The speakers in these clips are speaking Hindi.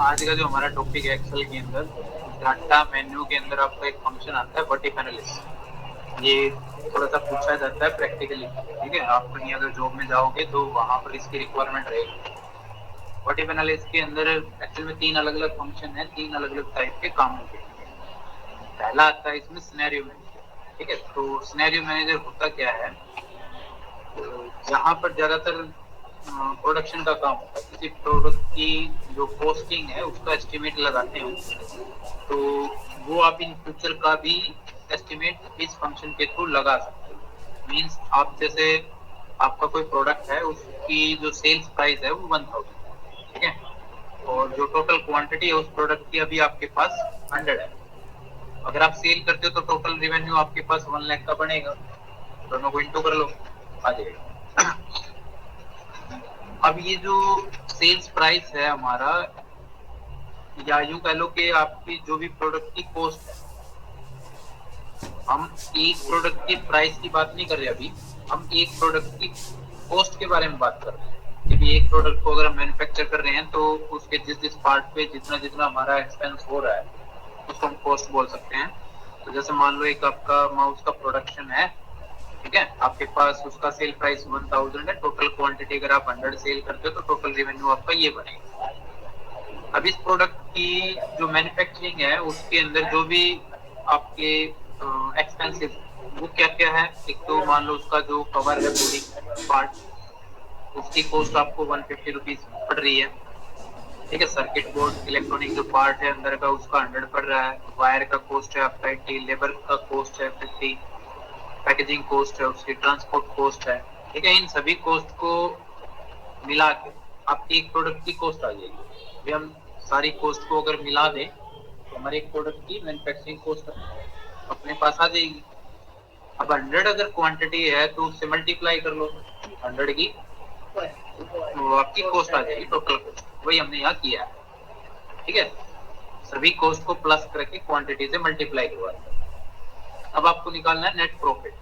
आज का जो हमारा टॉपिक है एक्सेल के अंदर, डाटा मेन्यू के अंदर आपका एक फंक्शन आता है वर्टिकल एनालिसिस। ये थोड़ा सा पूछा जाता है प्रैक्टिकली, ठीक है। आप कहीं अगर जॉब में जाओगे तो वहां पर इसकी रिक्वायरमेंट रहेगी। वर्टिकल एनालिसिस के अंदर एक्सेल में तीन अलग अलग फंक्शन है, तीन अलग अलग टाइप के काम होते हैं। पहला आता है इसमें सिनेरियो मैनेजर, ठीक है। तो सिनेरियो मैनेजर होता क्या है, जहाँ पर ज्यादातर प्रोडक्शन का काम होता है, किसी प्रोडक्ट की जो कॉस्टिंग है उसका एस्टिमेट लगाते हैं, तो वो आप इन फ्यूचर का भी एस्टिमेट इस फंक्शन के थ्रू लगा सकते हो। मीन्स आप जैसे आपका कोई प्रोडक्ट है, उसकी जो सेल्स प्राइस है वो 1000, ठीक है, और जो टोटल क्वांटिटी है उस प्रोडक्ट की अभी आपके पास 100 है। अगर आप सेल करते हो तो टोटल रेवेन्यू आपके पास 1 लाख का बनेगा। दोनों को इंटू कर लो, आ जाएगा। अब ये जो सेल्स प्राइस है हमारा, या यूं कह लो कि आपकी जो भी प्रोडक्ट की कॉस्ट है, हम एक प्रोडक्ट की प्राइस की बात नहीं कर रहे अभी, हम एक प्रोडक्ट की कॉस्ट के बारे में बात कर रहे हैं कि एक प्रोडक्ट को अगर हम मैन्युफैक्चर कर रहे हैं तो उसके जिस जिस पार्ट पे जितना जितना हमारा एक्सपेंस हो रहा है उसको हम कॉस्ट बोल सकते हैं। तो जैसे मान लो एक आपका माउस का प्रोडक्शन है, ठीक है, आपके पास उसका सेल प्राइस 1000 है, टोटल क्वांटिटी अगर आप 100 सेल करते हो तो टोटल रेवेन्यू आपका ये बनेगा। अब इस प्रोडक्ट की जो मैन्युफैक्चरिंग है उसके अंदर जो भी आपके एक्सपेंसेस, वो क्या क्या है। एक तो मान लो उसका जो कवर है बॉडी पार्ट, उसकी कॉस्ट आपको 150 रुपीज पड़ रही है, ठीक है। सर्किट बोर्ड इलेक्ट्रॉनिक जो पार्ट है अंदर का उसका 100 पड़ रहा है। वायर का कॉस्ट है आपका 80, लेबर का कॉस्ट है 50, पैकेजिंग कॉस्ट है उसकी, ट्रांसपोर्ट कॉस्ट है, ठीक है। इन सभी कॉस्ट को मिला के आपकी एक प्रोडक्ट की कॉस्ट आ जाएगी। भी हम सारी कॉस्ट को अगर मिला दें तो हमारे एक प्रोडक्ट की मैन्युफैक्चरिंग कॉस्ट अपने पास आ जाएगी। अब 100 अगर क्वांटिटी है तो उससे मल्टीप्लाई कर लो 100 की, तो आपकी कॉस्ट आ जाएगी, टोटल कॉस्ट। वही हमने यहाँ किया है, ठीक है। सभी कॉस्ट को प्लस करके क्वांटिटी से मल्टीप्लाई करवा। अब आपको निकालना है नेट प्रॉफिट।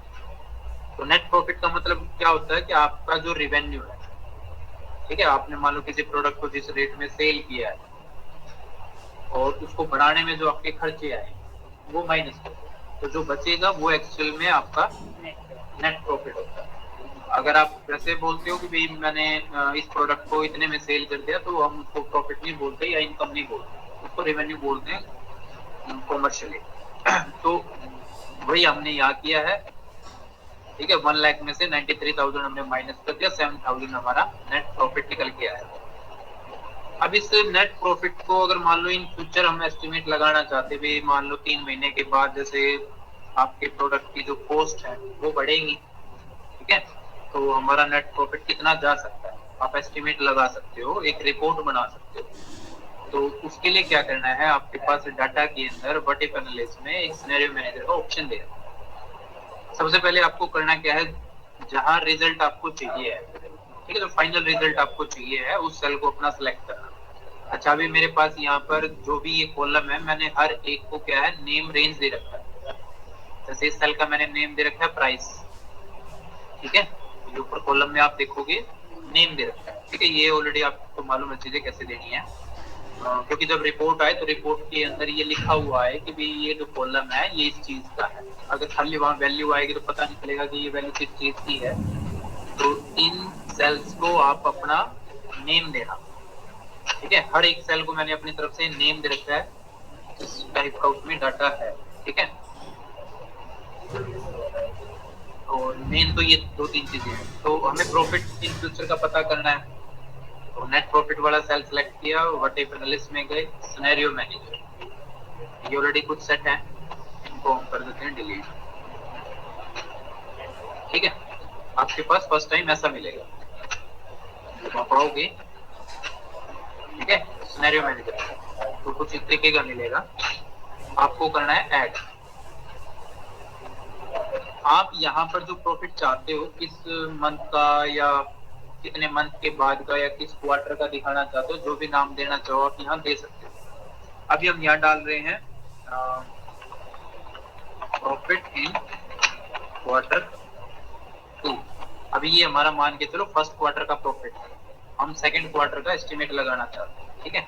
तो नेट प्रॉफिट का मतलब क्या होता है कि आपका जो रिवेन्यू है, ठीक है, आपने मान लो किसी प्रोडक्ट को जिस रेट में सेल किया है और उसको बढ़ाने में जो आपके खर्चे आए वो माइनस कर दो, तो जो बचेगा वो एक्चुअल में आपका नेट प्रॉफिट होता है। अगर आप वैसे बोलते हो कि भाई मैंने इस प्रोडक्ट को इतने में सेल कर दिया, तो हम उसको प्रॉफिट नहीं बोलते या इनकम नहीं बोलते, उसको रेवेन्यू बोलते हैं कॉमर्शियली। तो वही हमने यहाँ किया है, ठीक है। 1 लाख में से 93,000 हमने माइनस कर दिया, 7,000 हमारा नेट प्रॉफिट निकल के आया। अब इस नेट प्रॉफिट को अगर मान लो इन फ्यूचर हम एस्टिमेट लगाना चाहते भी, मान लो 3 महीने के बाद जैसे आपके प्रोडक्ट की जो कॉस्ट है वो बढ़ेगी, ठीक है, तो हमारा नेट प्रॉफिट कितना जा सकता है आप एस्टिमेट लगा सकते हो, एक रिपोर्ट बना सकते हो। तो उसके लिए क्या करना है, आपके पास डाटा के अंदर वर्टिकल एनालिसिस में एक सिनेरियो मैनेजर का ऑप्शन देना। सबसे पहले आपको करना क्या है, जहां रिजल्ट आपको चाहिए है, ठीक है, तो फाइनल रिजल्ट आपको चाहिए है उस सेल को अपना सिलेक्ट करना। अच्छा, अभी मेरे पास यहाँ पर जो भी ये कॉलम है मैंने हर एक को क्या है नेम रेंज दे रखा है। जैसे इस सेल का मैंने नेम दे रखा है प्राइस, ठीक है, जो ऊपर कॉलम में आप देखोगे नेम दे रखा है, ठीक है। ये ऑलरेडी आपको मालूम है चीजें कैसे देनी है, क्योंकि जब रिपोर्ट आए तो रिपोर्ट के अंदर ये लिखा हुआ है कि भाई ये जो कॉलम है ये इस चीज का है। अगर खाली वहां वैल्यू आएगी तो पता नहीं चलेगा कि ये वैल्यू किस चीज की है। तो इन सेल्स को आप अपना नेम देना, ठीक है। हर एक सेल को मैंने अपनी तरफ से नेम दे रखा है, इस टाइप का उसमें डाटा है, ठीक है। और मेन तो ये दो तीन चीजें हैं। तो हमें प्रॉफिट इन फ्यूचर का पता करना है, तो नेट प्रॉफिट वाला सेल सेलेक्ट किया, वर्टिकल एनालिसिस में गए, सिनेरियो मैनेजर, ये ऑलरेडी कुछ सेट है, इनको हम कर देते हैं डिलीट, ठीक है। आपके पास फर्स्ट टाइम ऐसा मिलेगा जब आप आओगे, ठीक है, सिनेरियो मैनेजर तो कुछ इस तरीके का मिलेगा। आपको करना है ऐड। आप यहाँ पर जो प्रॉफिट चाहते हो किस मंथ का या कितने मंथ के बाद का या किस क्वार्टर का दिखाना चाहते हो, जो भी नाम देना चाहो आप यहाँ दे सकते हो। अभी हम यहाँ डाल रहे हैं प्रॉफिट इन क्वार्टर 2। अभी ये हमारा मान के चलो फर्स्ट क्वार्टर का प्रॉफिट है, हम सेकंड क्वार्टर का एस्टिमेट लगाना चाहते हैं, ठीक है।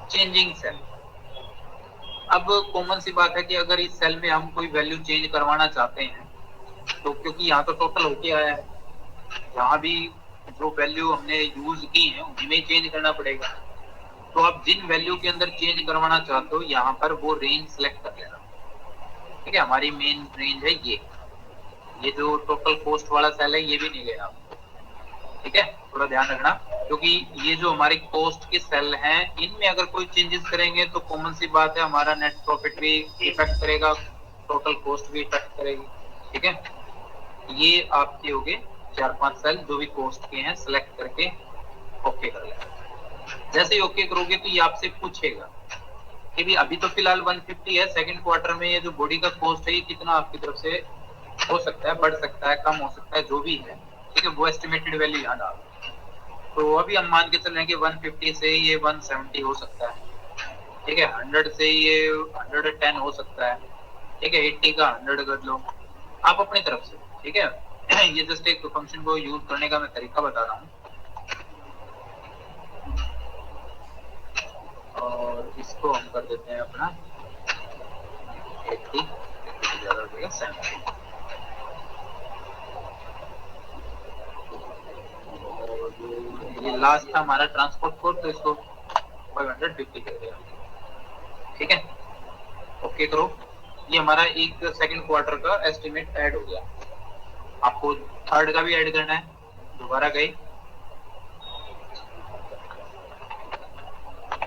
Changing cell. अब कॉमन सी बात है कि अगर इस सेल में हम कोई वैल्यू चेंज करवाना चाहते हैं तो क्योंकि यहाँ तो टोटल होके आया है, यहाँ भी जो वैल्यू हमने यूज की है उन्हीं में चेंज करना पड़ेगा। तो आप जिन वैल्यू के अंदर चेंज करवाना चाहते हो यहाँ पर वो रेंज सेलेक्ट कर लेना। ठीक है, हमारी मेन रेंज है ये जो टोटल कॉस्ट वाला सेल है ये भी नहीं लेना। ठीक है, थोड़ा ध्यान रखना, क्योंकि ये जो हमारे कॉस्ट के सेल हैं इनमें अगर कोई चेंजेस करेंगे तो कॉमन सी बात है हमारा नेट प्रॉफिट भी इफेक्ट करेगा, टोटल कॉस्ट भी इफेक्ट करेगी। ठीक है, ये आपके हो गए 4-5 सेल जो भी कॉस्ट के हैं, सिलेक्ट करके ओके कर लेना। जैसे ही ओके करोगे तो ये आपसे पूछेगा कि भी अभी तो फिलहाल 150 है, सेकंड क्वार्टर में ये जो बॉडी का कॉस्ट है ये कितना आपकी तरफ से हो सकता है, बढ़ सकता है, कम हो सकता है, जो भी है। ठीक है, वो एस्टिमेटेड वैल्यू यहाँ डाल। तो अभी हम मान के चल रहे हैं कि 150 से ये 170 हो सकता है। ठीक है, 100 से ये 110 हो सकता है। ठीक है, 80 का 100 कर लो आप अपनी तरफ से। ठीक है, ये जस्ट एक फंक्शन को यूज करने का मैं तरीका बता रहा हूँ। और इसको हम कर देते हैं अपना 80, ज्यादा हो जाएगा 70। ये लास्ट था हमारा ट्रांसपोर्ट कोड, तो इसको 550 कर दिया। ठीक है, ओके करो। ये हमारा एक सेकंड क्वार्टर का एस्टिमेट ऐड हो गया। आपको थर्ड का भी ऐड करना है, दोबारा गई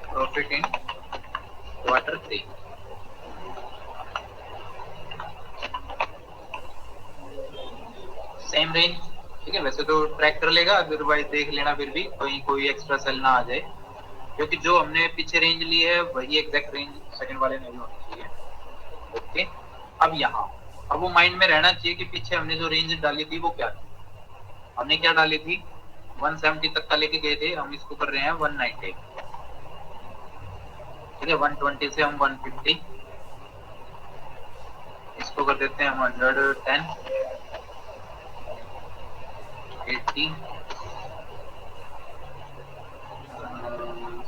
profit in quarter 3। Same range. ठीक है, वैसे तो ट्रैक कर लेगा, अदरवाइज देख लेना फिर भी कहीं कोई एक्स्ट्रा सेल ना आ जाए, क्योंकि जो हमने पीछे रेंज ली है वही एग्जैक्ट रेंज सेकंड वाले में भी होनी चाहिए। ओके, अब यहाँ अब वो माइंड में रहना चाहिए कि पीछे हमने जो रेंज डाली थी वो क्या थी। हमने क्या डाली थी, 170 तक का लेके गए थे, हम इसको कर रहे हैं 190। ठीक है, 120 से हम 150, इसको कर देते हैं हम 110, 80,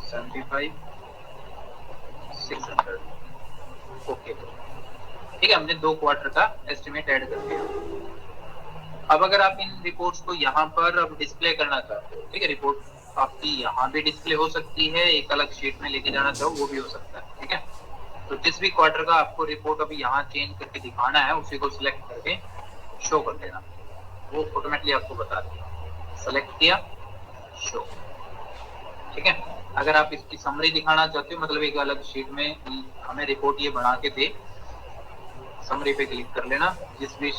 75, 600। ओके, ठीक है, हमने 2 क्वार्टर का एस्टिमेट ऐड कर दिया। अब अगर आप इन रिपोर्ट्स को यहाँ पर अब डिस्प्ले करना चाहते हो, ठीक है, रिपोर्ट आपकी यहाँ भी डिस्प्ले हो सकती है, एक अलग शीट में लेके जाना चाहो वो भी हो सकता है। ठीक है, तो जिस भी क्वार्टर का आपको रिपोर्ट अभी यहाँ चेंज करके दिखाना है उसी को सिलेक्ट करके शो कर देना, वो ऑटोमेटिकली आपको बता देगा। सेलेक्ट किया, शो। ठीक है, अगर आप इसकी समरी दिखाना चाहते हो, मतलब एक अलग शीट में हमें रिपोर्ट ये बना के दे, समरी पे क्लिक कर लेना, जिस भी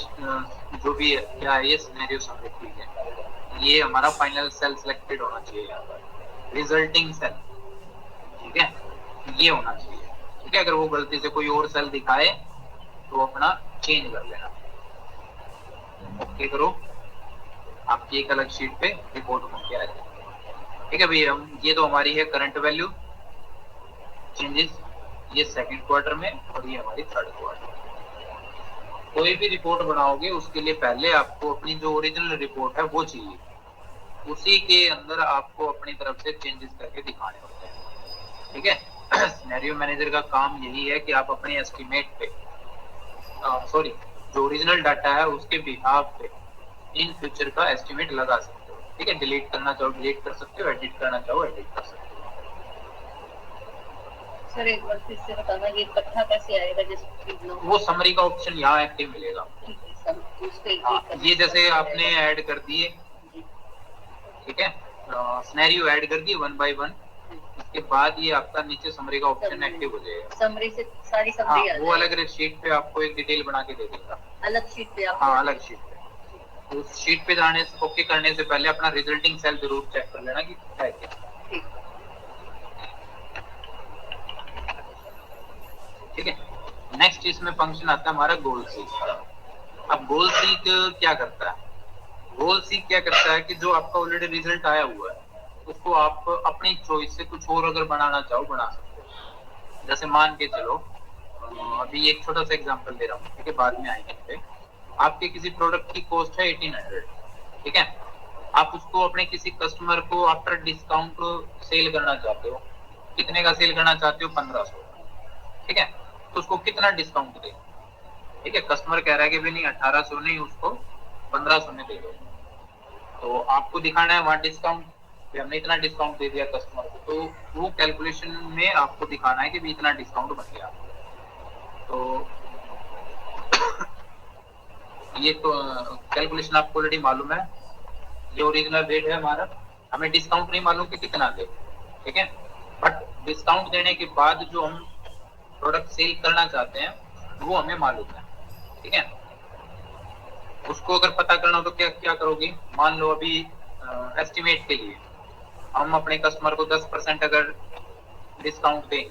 जो भी है क्या है ये सिनेरियो समरी। ठीक है, ये हमारा फाइनल सेल सिलेक्टेड होना चाहिए यहाँ पर, रिजल्टिंग सेल। ठीक है, ये होना चाहिए। ठीक है, अगर वो गलती से कोई और सेल दिखाए तो अपना चेंज कर लेना। ओके करो, आपकी एक अलग शीट पे रिपोर्ट बन के आ जाए। ठीक है भैया, ये तो हमारी है करंट वैल्यू चेंजेस, ये सेकंड क्वार्टर में, और ये हमारी थर्ड क्वार्टर। कोई भी रिपोर्ट बनाओगे उसके लिए पहले आपको अपनी जो ओरिजिनल रिपोर्ट है वो चाहिए, उसी के अंदर आपको अपनी तरफ से चेंजेस करके दिखाने होते हैं। ठीक है, सिनेरियो मैनेजर का काम यही है कि आप अपने एस्टिमेट पे सॉरी जो ओरिजिनल डाटा है उसके बिहाफ पे इन फ्यूचर का एस्टिमेट लगा सकते हो। ठीक है, डिलीट करना चाहो डिलीट कर सकते हो, एडिट करना चाहो एडिट कर सकते हो। सर एक बार फिर से बताना, ये इकट्ठा कैसे आएगा? जैसे वो समरी का ऑप्शन यहाँ एक्टिव मिलेगा। ये जैसे आपने ऐड कर दिए, ठीक है, सिनेरियो ऐड कर दिए 1 बाय 1, उसके बाद ये आपका नीचे समरी का ऑप्शन एक्टिव हो जाएगा। समरी से सारी समरी हाँ, वो अलग शीट पे आपको एक डिटेल बना के दे देगा, अलग शीट पे। हाँ, अलग शीट पे। उस शीट पे जाने से ओके करने से पहले अपना रिजल्टिंग सेल जरूर चेक कर लेना कि है क्या। ठीक है, नेक्स्ट इसमें फंक्शन आता है हमारा गोल सीक। अब गोल सीक क्या करता है? गोल सीक क्या करता है कि जो आपका ऑलरेडी रिजल्ट आया हुआ है उसको आप अपनी चॉइस से कुछ और अगर बनाना चाहो बना सकते हो। जैसे मान के चलो, अभी एक छोटा सा एग्जांपल दे रहा हूँ, ठीक है, बाद में आएंगे पे। आपके किसी प्रोडक्ट की कॉस्ट है 1800, ठीक है, आप उसको अपने किसी कस्टमर को आफ्टर डिस्काउंट सेल करना चाहते हो, कितने का सेल करना चाहते हो, 1500, ठीक है, तो उसको कितना डिस्काउंट दे, ठीक है, कस्टमर कह रहा है कि भाई नहीं 1800 नहीं, उसको 1500 में दे दो, तो आपको दिखाना है वहां डिस्काउंट, हमने इतना डिस्काउंट दे दिया कस्टमर को, तो वो कैलकुलेशन में आपको दिखाना है कि भी इतना डिस्काउंट बन गया। तो ये तो कैलकुलेशन आपको ऑलरेडी मालूम है, ये ओरिजिनल रेट है हमारा, हमें डिस्काउंट नहीं मालूम कि कितना दे, ठीक है, बट डिस्काउंट देने के बाद जो हम प्रोडक्ट सेल करना चाहते हैं वो हमें मालूम है, ठीक है। उसको अगर पता करना हो तो क्या क्या करोगे, मान लो अभी एस्टिमेट के लिए हम अपने कस्टमर को 10% अगर डिस्काउंट दें,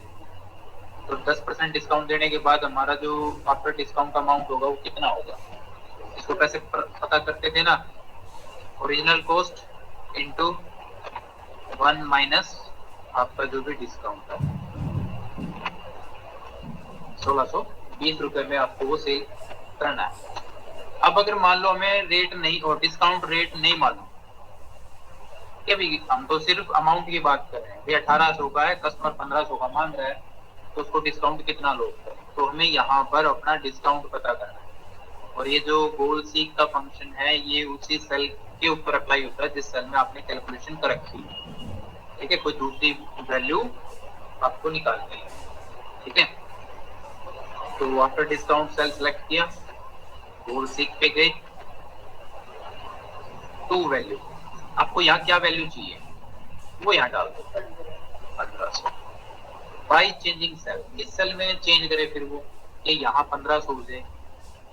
तो 10% डिस्काउंट देने के बाद हमारा जो आफ्टर डिस्काउंट अमाउंट होगा वो कितना होगा, इसको कैसे पता करते थे ना, ओरिजिनल कॉस्ट इंटू 1 माइनस आपका जो भी डिस्काउंट है, 1620 रुपए में आपको वो सेल करना है। अब अगर मान लो हमें रेट नहीं और डिस्काउंट रेट नहीं मालूम, क्या भी हम तो सिर्फ अमाउंट की बात कर रहे हैं, भाई 1800 का है, कस्टमर 1500 का मांग रहा है, तो उसको डिस्काउंट कितना लो, तो हमें यहाँ पर अपना डिस्काउंट पता करना है। और ये जो गोल सीक का फंक्शन है ये उसी सेल के ऊपर अप्लाई होता है जिस सेल में आपने कैलकुलेशन कर रखी है, ठीक है, कोई दूसरी वैल्यू आपको निकालनी है, ठीक है। तो आफ्टर डिस्काउंट सेल सेलेक्ट किया, गोल सीक पे गए, टू वैल्यू, आपको यहाँ क्या वैल्यू चाहिए वो यहाँ डाल दो 1500, बाई चेंजिंग सेल, इस सेल में चेंज करे फिर वो, ये यहाँ 1500 हो जाए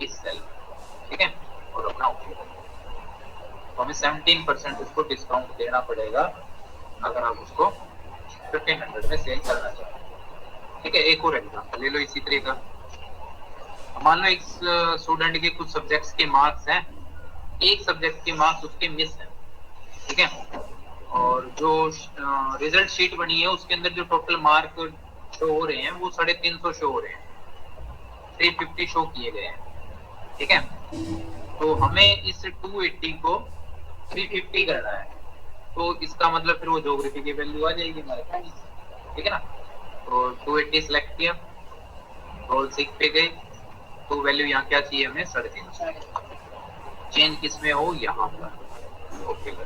इस सेल, ठीक है, और अपना ओके, तो हमें 17% उसको डिस्काउंट देना पड़ेगा अगर आप उसको 1500 में सेल करना चाहते हैं, ठीक है। एक और एग्जाम्पल ले लो इसी तरह का, मान लो एक स्टूडेंट के कुछ सब्जेक्ट्स के मार्क्स हैं, एक सब्जेक्ट के मार्क्स उसके मिस हैं, ठीक है, और जो रिजल्ट शीट बनी है उसके अंदर जो टोटल मार्क शो हो रहे हैं वो 350 शो हो रहे हैं, 350 शो किए गए हैं, ठीक है, तो हमें इस 280 को 350 करना है, तो इसका मतलब फिर वो ज्योग्राफी की वैल्यू आ जाएगी हमारे पास, ठीक है ना। तो 280 सिलेक्ट किया, गोल सीक पे गए, तो वैल्यू यहाँ क्या चाहिए हमें 350, चेंज किसमें हो यहाँ पर, ओके कर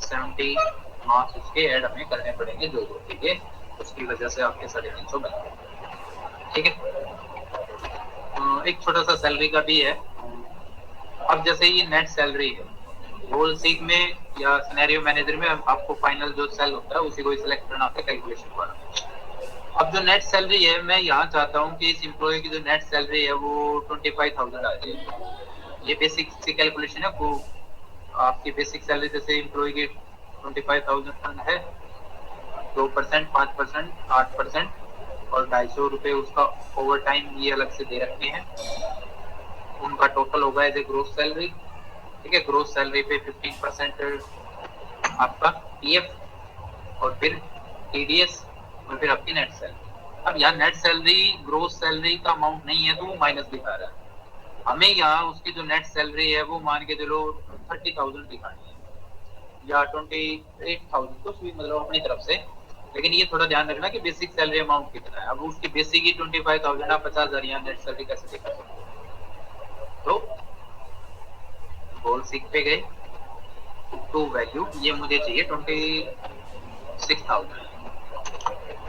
70 मार्क्स उसके ऐड हमें करने पड़ेंगे जो ठीक है, उसकी वजह से आपके 350 बन गए, ठीक है। एक छोटा सा सैलरी का भी है, अब जैसे ये नेट सैलरी है, गोल सीक में या सिनेरियो मैनेजर में आपको फाइनल जो सेल होता है उसी को सिलेक्ट करना होता है कैलकुलेशन वाला। अब जो नेट सैलरी है मैं यहाँ चाहता हूँ कि इस एम्प्लॉय की जो नेट सैलरी है वो 25,000 आ जाए, ये बेसिक सी कैलकुलेशन है, वो आपकी बेसिक सैलरी जैसे एम्प्लॉय की 25,000 है, 2%, 5%, 8% और 250 रुपए उसका ओवर टाइम ये अलग से दे रखे हैं, उनका टोटल होगा एज ए ग्रोस सैलरी, ठीक है। ग्रोस सैलरी पे 15% आपका पीएफ और फिर टीडीएस और फिर आपकी नेट सैलरी। अब यहाँ नेट सैलरी ग्रोस सैलरी का अमाउंट नहीं है तो वो माइनस दिखा रहा है, हमें यहाँ उसकी जो नेट सैलरी है वो मान के चलो 30,000 दिखानी है या 28,000, कुछ भी मतलब अपनी तरफ से, लेकिन ये थोड़ा ध्यान रखना कि बेसिक सैलरी अमाउंट कितना है। अब उसकी बेसिक ही 25,000 आप 50,000 यहाँ नेट सैलरी कैसे दिखा सकते, तो गोल सीक पे गए, टू वैल्यू ये मुझे चाहिए 26,000,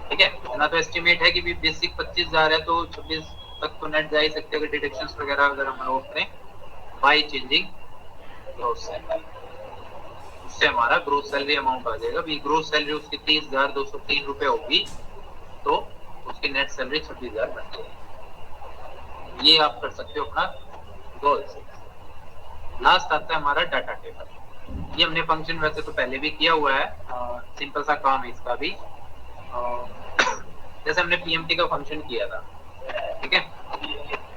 ठीक है, इतना तो एस्टिमेट है कि भी बेसिक 25,000 है तो 26 तक तो नेट जा ही सकते हैं डिडक्शंस वगैरह अगर हम लोग करें बाय चेंजिंग ग्रोस सैलरी, उससे हमारा ग्रोस सैलरी अमाउंट आ जाएगा। भी ग्रोस सैलरी उसकी 30,203 रुपए होगी तो उसकी नेट सैलरी 26,000 बन जाएगी। ये आप कर सकते हो अपना गोल से। लास्ट आता है हमारा डाटा टेबल, ये हमने फंक्शन वैसे तो पहले भी किया हुआ है, सिंपल सा काम है इसका भी, जैसे हमने पीएमटी का फंक्शन किया था, ठीक है,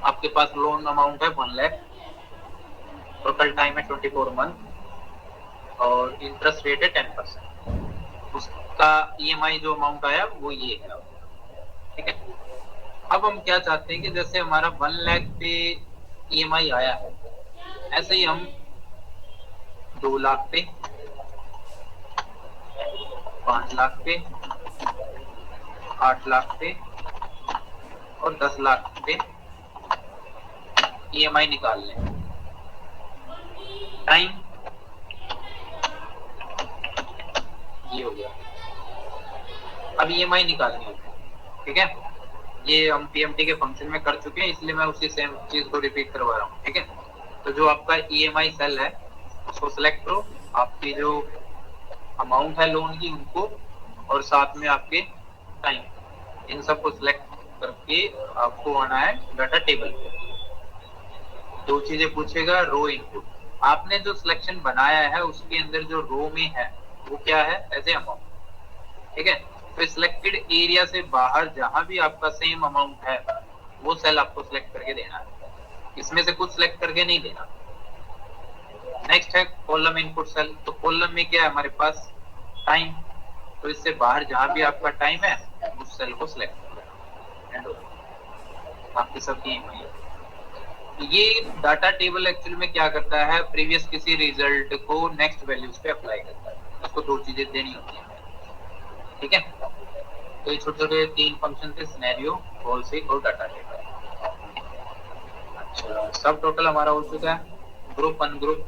आपके पास लोन अमाउंट है 1 लाख, टोटल टाइम है 24 मंथ और इंटरेस्ट रेट है 10%, उसका ईएमआई जो अमाउंट आया वो ये है, ठीक है। अब हम क्या चाहते हैं कि जैसे हमारा 1 लाख पे ईएमआई आया है ऐसे ही हम 2 लाख पे 5 लाख पे, 8 लाख पे और 10 लाख पे ईएमआई निकाल लें। टाइम ये हो गया। अब ईएमआई निकालनी होती है, ठीक है। ये हम पीएमटी के फंक्शन में कर चुके हैं, इसलिए मैं उसी सेम चीज को रिपीट करवा रहा हूँ, ठीक है। तो जो आपका ईएमआई सेल है उसको सिलेक्ट करो, आपकी जो अमाउंट है लोन की उनको, और साथ में आपके टाइम, इन सबको सिलेक्ट करके आपको आना है डाटा टेबल पे। दो चीजें पूछेगा, रो इनपुट। आपने जो सिलेक्शन बनाया है उसके अंदर जो रो में है वो क्या है, एज ए अमाउंट, ठीक है। तो सिलेक्टेड एरिया से बाहर जहां भी आपका सेम अमाउंट है वो सेल आपको सिलेक्ट करके देना है, इसमें से कुछ सिलेक्ट करके नहीं देना। नेक्स्ट है कॉलम इनपुट सेल। तो कॉलम में क्या है हमारे पास, टाइम। तो इससे बाहर जहां भी आपका टाइम है उस सेल को सिलेक्ट करो, आपकी सबकी ईमेल। ये डाटा टेबल एक्चुअली में क्या करता है, प्रीवियस किसी रिजल्ट को नेक्स्ट वैल्यूज पे अप्लाई करता है। उसको दो चीजें देनी होती है, ठीक है। तो ये छोटे छोटे 3 फंक्शन थे, सिनेरियो, गोल सीक और डाटा टेबल। अच्छा, सब टोटल हमारा हो चुका है। ग्रुप अनग्रुप,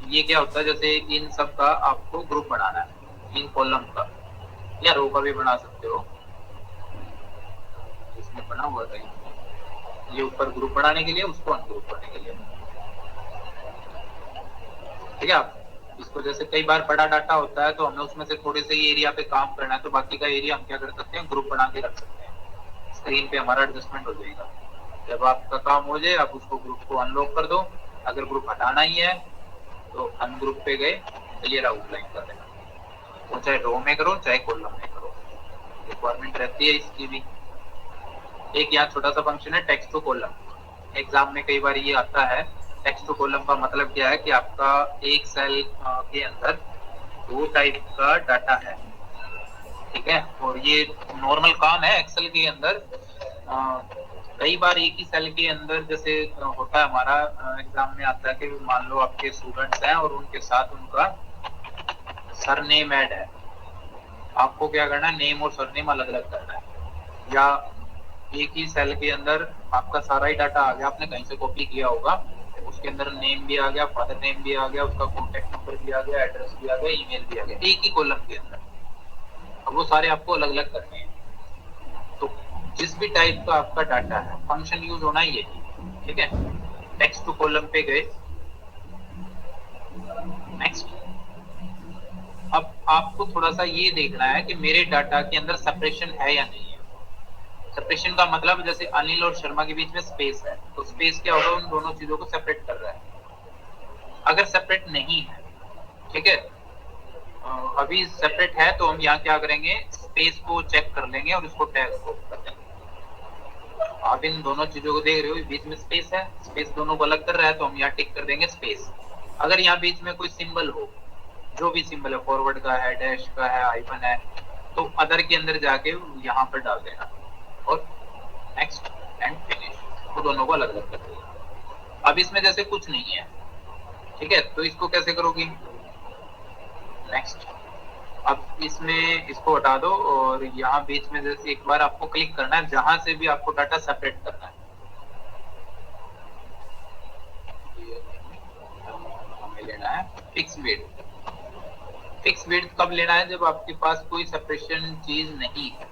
ये क्या होता है, जैसे इन सब का आपको ग्रुप बनाना है, इन कॉलम का या रो का भी बना सकते हो, इसमें बना हुआ है ये ऊपर ग्रुप बनाने के लिए, उसको अनग्रुप करने के लिए, ठीक है। आप इसको जैसे कई बार बड़ा डाटा होता है तो हमें उसमें से थोड़े से एरिया पे काम करना है, तो बाकी का एरिया हम क्या कर सकते हैं, ग्रुप बना के रख सकते हैं। स्क्रीन पे हमारा एडजस्टमेंट हो जाएगा। जब आपका काम हो जाए आप उसको ग्रुप को अनलॉक कर दो। अगर ग्रुप हटाना ही है तो अनग्रुप पे गए, क्लियर आउटलाइन कर देना, तो चाहे रो में करो चाहे कॉलम में करो, रिक्वायरमेंट रहती है इसकी भी। एक यहाँ छोटा सा फंक्शन है टेक्स्ट टू कॉलम। एग्जाम में कई बार ये आता है, टेक्स्ट टू कॉलम का मतलब क्या है कि आपका एक सेल के अंदर 2 टाइप का डाटा है, ठीक है। और ये नॉर्मल काम है एक्सेल के अंदर। कई बार एक ही सेल के अंदर जैसे होता है हमारा, एग्जाम में आता है कि मान लो आपके स्टूडेंट्स हैं और उनके साथ उनका सरनेम ऐड है, आपको क्या करना है, नेम और सरनेम अलग अलग करना है। या एक ही सेल के अंदर आपका सारा ही डाटा आ गया, आपने कहीं से कॉपी किया होगा, उसके अंदर नेम भी आ गया, फादर नेम भी आ गया, उसका कॉन्टेक्ट नंबर भी आ गया, एड्रेस भी आ गया, ईमेल भी आ गया, एक ही कॉलम के अंदर। अब वो सारे आपको अलग अलग करने हैं। तो जिस भी टाइप का आपका डाटा है, फंक्शन यूज होना ही है, ठीक है। टेक्स्ट टू कॉलम पे गए, नेक्स्ट। अब आपको थोड़ा सा ये देखना है कि मेरे डाटा के अंदर सेपरेशन है या नहीं है। सेपरेशन का मतलब जैसे अनिल और शर्मा के बीच में स्पेस है, तो स्पेस क्या होगा, उन दोनों चीजों को सेपरेट कर रहा है। अगर सेपरेट नहीं है, ठीक है, अभी सेपरेट है तो हम यहाँ क्या करेंगे, स्पेस को चेक कर लेंगे और इसको टैग कर देंगे। आप इन दोनों चीजों को देख रहे हो, बीच में स्पेस है, स्पेस दोनों को अलग कर रहा है, तो हम यहाँ टिक कर देंगे स्पेस। अगर यहाँ बीच में कोई सिंबल हो, जो भी सिंबल है, फॉरवर्ड का है, डैश का है, आइकन है, तो अदर के अंदर जाके यहाँ पर डाल देना और नेक्स्ट एंड फिनिश, तो दोनों को अलग अलग कर देना। अब इसमें जैसे कुछ नहीं है, ठीक है, तो इसको कैसे करोगी, नेक्स्ट। अब इसमें इसको हटा दो और यहाँ बीच में जैसे एक बार आपको क्लिक करना है जहां से भी आपको डाटा सेपरेट करना है। हमें लेना है फिक्स विड्थ। फिक्स विड्थ कब लेना है, जब आपके पास कोई सेपरेशन चीज नहीं है।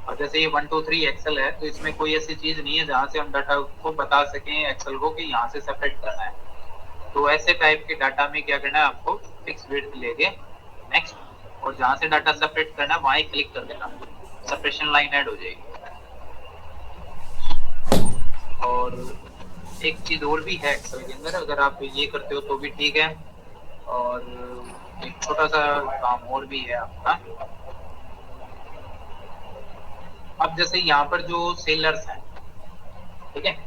और जैसे ये 1 2 3 एक्सेल है, तो इसमें कोई ऐसी चीज नहीं है जहां से हम डाटा को बता सकें एक्सेल को कि यहाँ से सेपरेट करना है। तो ऐसे टाइप के डाटा में क्या करना है, आपको फिक्स विड्थ लेके नेक्स्ट, और जहां से डाटा सेपरेट करना है वहां क्लिक कर देना, सेपरेशन लाइन ऐड हो जाएगी। और एक चीज और भी है एक्सेल के अंदर, अगर आप ये करते हो तो भी ठीक है। और एक छोटा सा काम और भी है आपका। अब जैसे यहाँ पर जो सेलर्स हैं, ठीक है,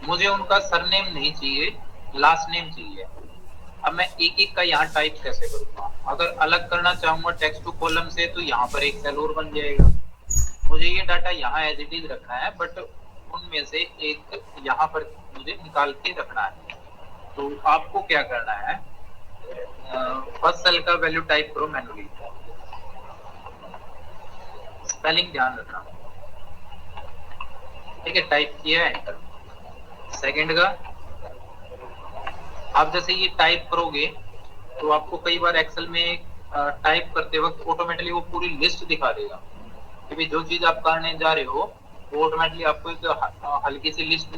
मुझे उनका सरनेम नहीं चाहिए, लास्ट नेम चाहिए। अब मैं एक एक का यहाँ टाइप कैसे करूँगा, अगर अलग करना चाहूंगा टेक्स्ट टू कॉलम से तो यहाँ पर एक सेल और बन जाएगा। मुझे ये डाटा यहाँ एज इट इज रखना है, बट उनमें से एक यहाँ पर मुझे निकाल के रखना है। तो आपको क्या करना है, फर्स्ट सेल का वैल्यू टाइप करो मैन्युअली, स्पेलिंग ध्यान रखना, ठीक है। टाइप किया है, एंटर। सेकंड का, आप जैसे ये टाइप करोगे तो आपको कई बार एक्सेल में टाइप करते वक्त ऑटोमेटिकली वो पूरी लिस्ट दिखा देगा कि भाई जो चीज आप करने जा रहे हो वो ऑटोमेटिकली आपको एक हल्की सी लिस्ट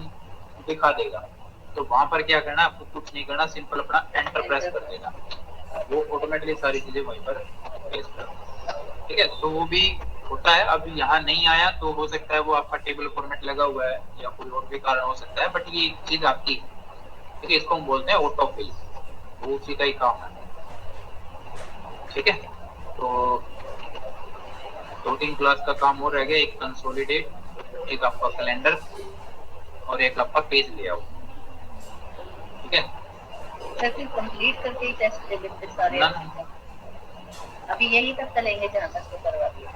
दिखा देगा। तो वहां पर क्या करना, आपको कुछ नहीं करना, सिंपल अपना एंटर प्रेस कर देना, वो ऑटोमेटिकली सारी चीजें वहीं पर पेस्ट कर देगा, ठीक है। तो वो भी होता है। अब यहाँ नहीं आया तो हो सकता है वो आपका टेबल फॉर्मेट लगा हुआ है या कोई और भी कारण हो सकता है, बट ये चीज आपकी, ठीक है। इसको हम बोलते हैं ऑटो फिल, वो उसी का ही काम है, ठीक है। तो 2-3 क्लास का काम और रह गया, एक कंसोलिडेट, एक आपका कैलेंडर और एक आपका पेज लेआउट, ठीक है। सर फिर कंप्लीट करके ही टेस्ट दे देते सारे। ना, अभी यही तक चलेंगे जहाँ तक तो करवा दिए।